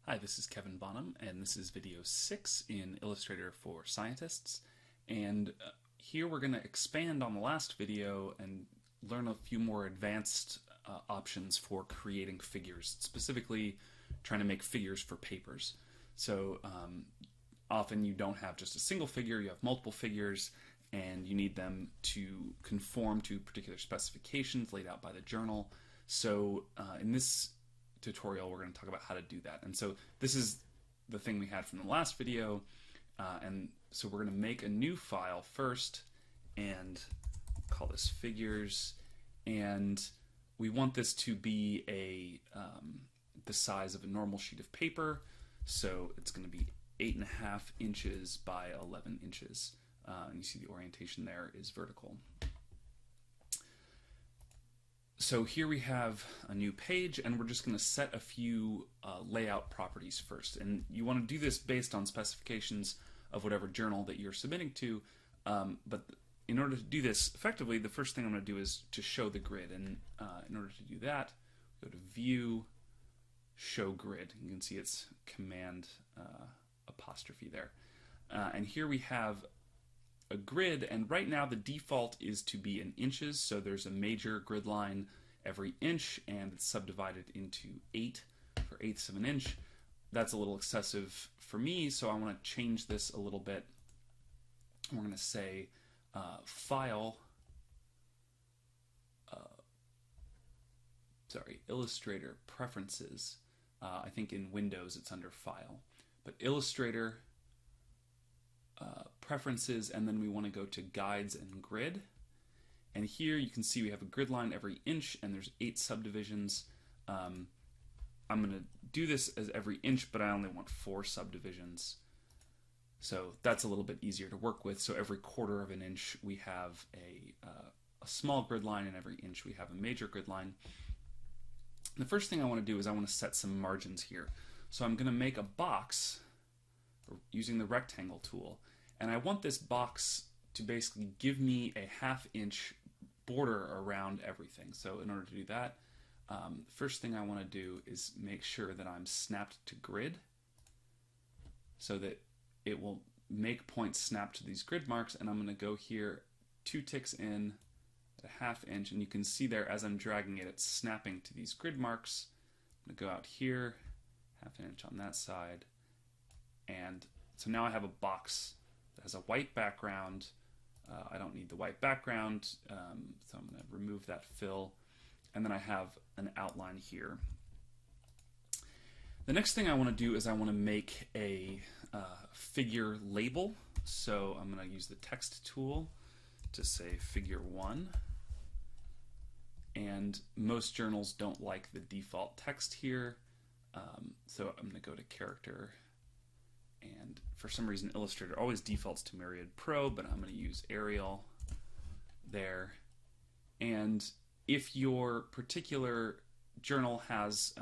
Hi, this is Kevin Bonham, and this is video 6 in Illustrator for Scientists. And here we're going to expand on the last video and learn a few more advanced options for creating figures, specifically trying to make figures for papers. So often you don't have just a single figure, you have multiple figures, and you need them to conform to particular specifications laid out by the journal. So in this tutorial we're going to talk about how to do that. And so this is the thing we had from the last video, and so we're going to make a new file first and call this figures, and we want this to be the size of a normal sheet of paper, so it's going to be 8.5 inches by 11 inches, and you see the orientation there is vertical. So here we have a new page, and we're just going to set a few layout properties first. And you want to do this based on specifications of whatever journal that you're submitting to. But in order to do this effectively, the first thing I'm going to do is to show the grid. And in order to do that, go to View, Show Grid. You can see it's Command apostrophe there. And here we have a grid, and right now the default is to be in inches, so there's a major grid line every inch, and it's subdivided into 8 for eighths of an inch. That's a little excessive for me, so I want to change this a little bit. We're going to say File, Illustrator Preferences. I think in Windows it's under File, but Illustrator Preferences, and then we want to go to Guides and Grid. And here you can see we have a grid line every inch, and there's 8 subdivisions. I'm going to do this as every inch, but I only want 4 subdivisions. So that's a little bit easier to work with. So every quarter of an inch we have a small grid line, and every inch we have a major grid line. The first thing I want to do is I want to set some margins here. So I'm going to make a box using the rectangle tool, and I want this box to basically give me a 1/2 inch border around everything. So in order to do that, the first thing I want to do is make sure that I'm snapped to grid, so that it will make points snap to these grid marks. And I'm going to go here 2 ticks in at a 1/2 inch, and you can see there as I'm dragging it, it's snapping to these grid marks. I'm going to go out here 1/2 inch on that side, and so now I have a box that has a white background. I don't need the white background, so I'm going to remove that fill, and then I have an outline here. The next thing I want to do is I want to make a figure label. So I'm going to use the text tool to say figure 1. And most journals don't like the default text here, so I'm going to go to character. And for some reason Illustrator always defaults to Myriad Pro, but I'm going to use Arial there. And if your particular journal has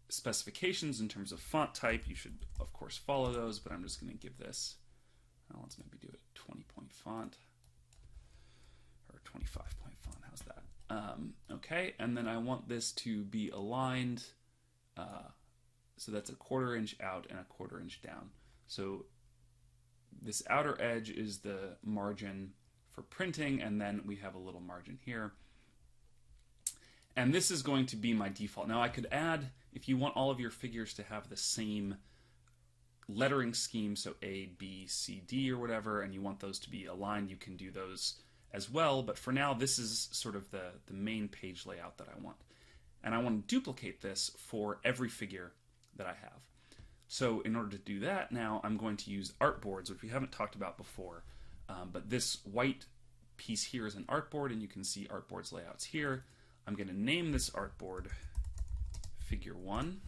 specifications in terms of font type, you should of course follow those, but I'm just going to give this, let's maybe do a 20-point font or 25-point font. How's that? Okay, and then I want this to be aligned, so that's a 1/4 inch out and a 1/4 inch down. So this outer edge is the margin for printing, and then we have a little margin here. And this is going to be my default. Now I could add, if you want all of your figures to have the same lettering scheme, so A, B, C, D or whatever, and you want those to be aligned, you can do those as well. But for now, this is sort of the main page layout that I want. And I want to duplicate this for every figure that I have. So in order to do that, now I'm going to use Artboards, which we haven't talked about before. But this white piece here is an artboard, and you can see Artboard's layouts here. I'm going to name this artboard figure 1.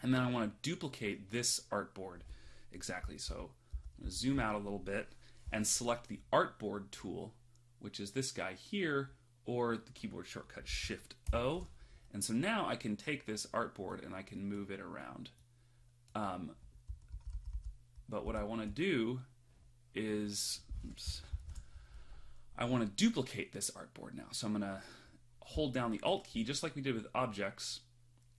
And then I want to duplicate this artboard exactly. So I'm going to zoom out a little bit and select the Artboard tool, which is this guy here, or the keyboard shortcut Shift-O. And so now I can take this artboard and I can move it around. But what I want to do is, I want to duplicate this artboard now. So I'm going to hold down the Alt key, just like we did with objects,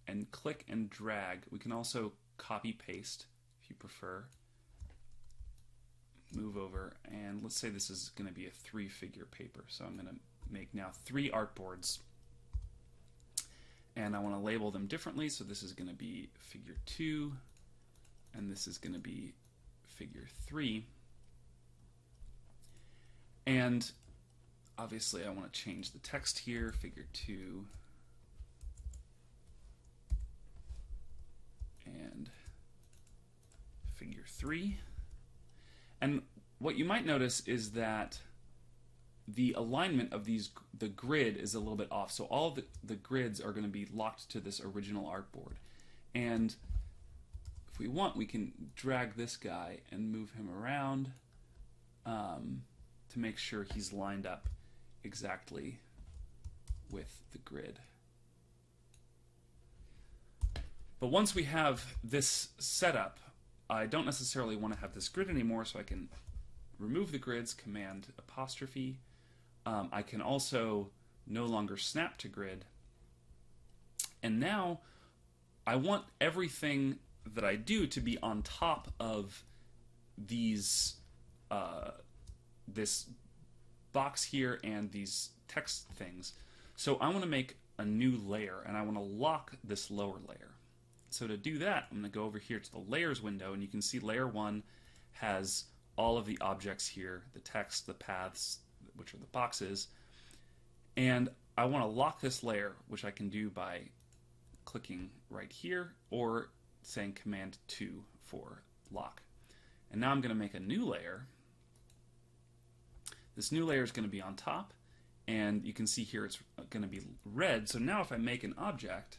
and click and drag. We can also copy paste if you prefer. Move over, and let's say this is going to be a 3-figure paper. So I'm going to make now 3 artboards, and I want to label them differently. So this is going to be figure 2, and this is going to be figure 3. And obviously I want to change the text here, figure 2 and figure 3. And what you might notice is that the alignment of the grid is a little bit off. So all of the grids are going to be locked to this original artboard. And if we want, we can drag this guy and move him around to make sure he's lined up exactly with the grid. But once we have this set up, I don't necessarily want to have this grid anymore, so I can remove the grids, Command apostrophe. I can also no longer snap to grid. And now I want everything that I do to be on top of these this box here and these text things. So I want to make a new layer, and I want to lock this lower layer. So to do that, I'm going to go over here to the Layers window, and you can see Layer 1 has all of the objects here, the text, the paths, which are the boxes, and I want to lock this layer, which I can do by clicking right here or saying Command 2 for lock. And now I'm going to make a new layer. This new layer is going to be on top, and you can see here it's going to be red. So now if I make an object,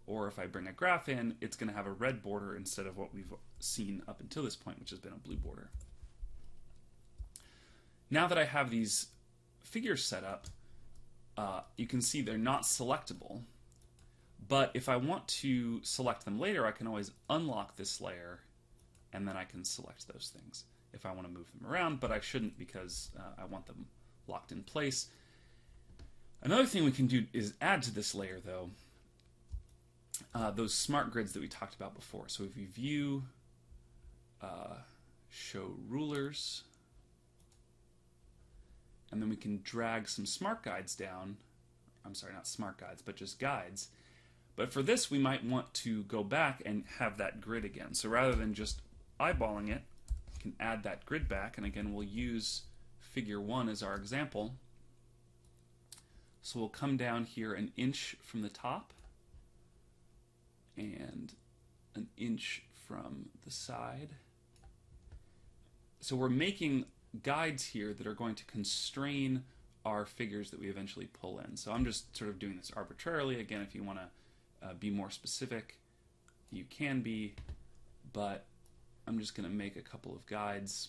or if I bring a graph in, it's going to have a red border instead of what we've seen up until this point, which has been a blue border. Now that I have these figures set up, you can see they're not selectable. But if I want to select them later, I can always unlock this layer, and then I can select those things if I want to move them around, but I shouldn't because I want them locked in place. Another thing we can do is add to this layer, though, those smart grids that we talked about before. So if we view, show rulers, and then we can drag some smart guides down. I'm sorry, not smart guides, but just guides. But for this, we might want to go back and have that grid again. So rather than just eyeballing it, we can add that grid back. And again, we'll use figure 1 as our example. So we'll come down here an inch from the top and an inch from the side. So we're making guides here that are going to constrain our figures that we eventually pull in. So I'm just sort of doing this arbitrarily. Again, if you want to be more specific, you can be, but I'm just going to make a couple of guides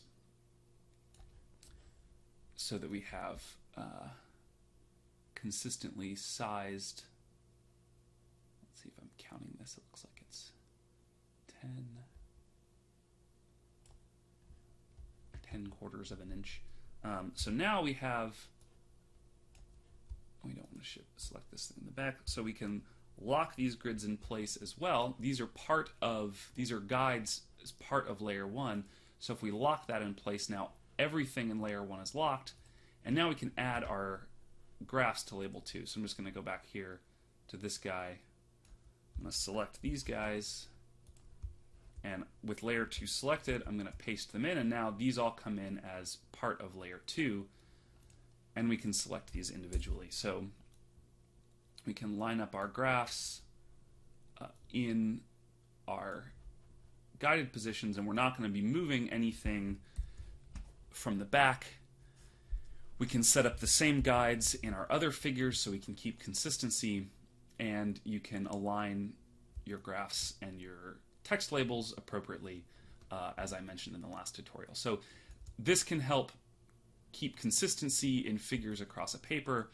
so that we have consistently sized. Let's see if I'm counting this. It looks like it's 10 quarters of an inch. So now we have, we don't want to select this in the back, so we can lock these grids in place as well. These are guides as part of layer 1. So if we lock that in place, now everything in layer 1 is locked, and now we can add our graphs to label 2. So I'm just going to go back here to this guy. I'm going to select these guys, and with layer 2 selected, I'm going to paste them in, and now these all come in as part of layer 2, and we can select these individually. So we can line up our graphs in our guided positions, and we're not going to be moving anything from the back. We can set up the same guides in our other figures so we can keep consistency, and you can align your graphs and your text labels appropriately, as I mentioned in the last tutorial. So this can help keep consistency in figures across a paper.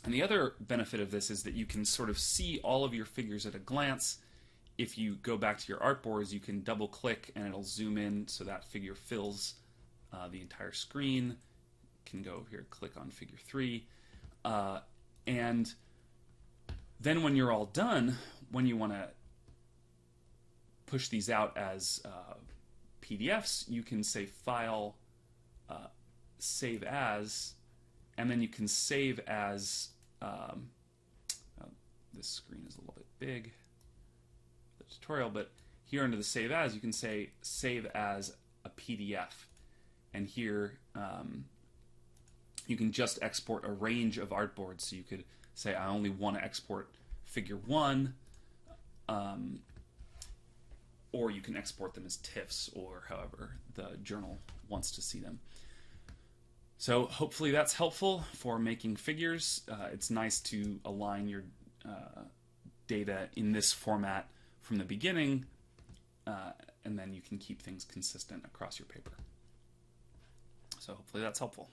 And the other benefit of this is that you can sort of see all of your figures at a glance. If you go back to your artboards, you can double click and it'll zoom in so that figure fills the entire screen. You can go over here, click on figure 3, and Then when you're all done, when you want to push these out as PDFs, you can say File, Save As, and then you can save as, this screen is a little bit big, the tutorial, but here under the Save As, you can say Save as a PDF. And here, you can just export a range of artboards. So you could say, I only want to export figure 1, or you can export them as TIFFs, or however the journal wants to see them. So hopefully that's helpful for making figures. It's nice to align your data in this format from the beginning, and then you can keep things consistent across your paper. So hopefully that's helpful.